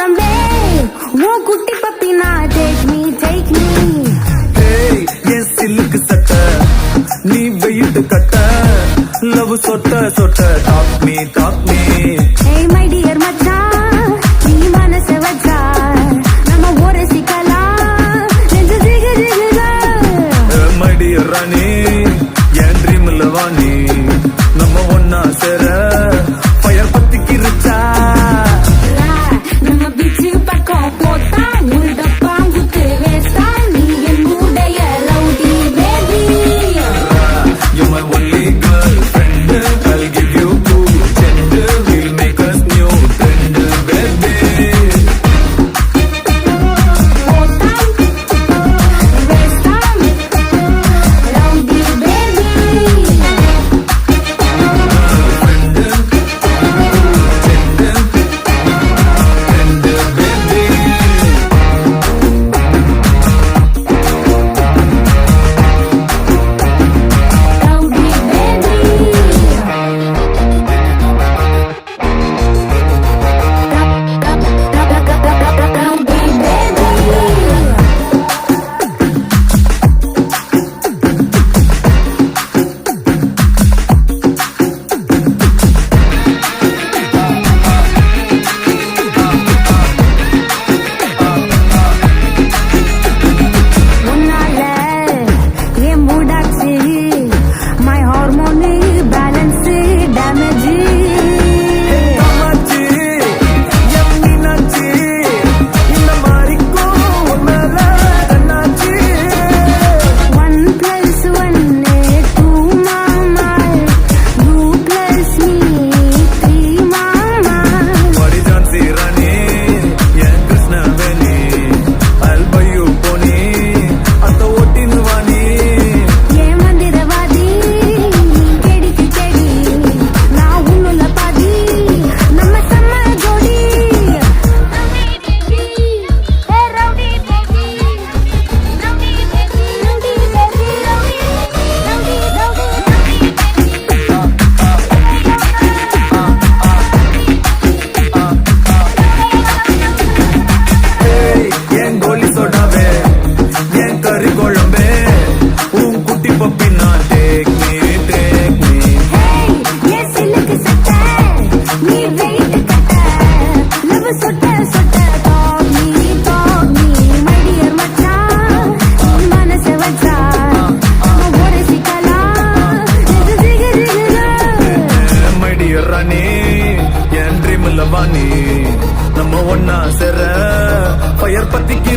குழம்பே உன் குட்டி பப்பினா take me என் சில்லுக்கு சட்ட நீ வெயிட் கட்ட லவ் சொட்ட சொட்ட talk me hey my dear மச்சான் நீ மனசு வச்சா நம்ம ஒரு சிக்கலாம் நெஞ்சு ஜிகு ஜிகுதா my dear ராணி என் ட்ரீம்ல வாணி நம்ம ஒன்னா சேர ஃபயர் பத்திக்கு ரிச்சா நம்ம பீச் பக்கம் போட்டா முள்டப்பா குத்து வேஸ்டா நீ என் மூடைய rowdy baby You my only girlfriend I'll give you cool trend We'll make us new trend baby போட்டா வேஸ்டா ரவுடி பேபி ரவுடி பேபி உன்னால என் மூடாச்சு my hormone balance damage Kamakshi என் மீனாட்சி இந்த மாதிரிக்கும் உன் மேல கண்ணாச்சி 1+1 2 மாமா you plus me 3 மாமா பரிஜான்சி ராணி என் Krishnaveni I'll buy you pony அந்த ஓட்டின்னு வாணி ஏன் மந்திரவாதி கெடிக்கு கெடி நான் உன்னுள்ள பாதி நம்ம செம்ம ஜோடி rowdy baby rowdy baby rowdy baby rowdy என் கோலி சோடாவே என் கறி குழம்பே உன் குட்டி பப்பி நான் டேக் மீ ஹேய் ஏ சில்லுக்கு சட்ட நீ வெயிட் கட்ட லவ் சொட்ட சொட்ட டாக் மீ மை டியர் மச்சான் மனசு வச்சா நம்ம ஒரு சிக்கலாம் நெஞ்சு ஜிகு ஜிகுதா மை டியர் ராணி என் ட்ரீம்ல வாணி நம்ம ஒன்னா சேர ஃபயர் பத்திக்கு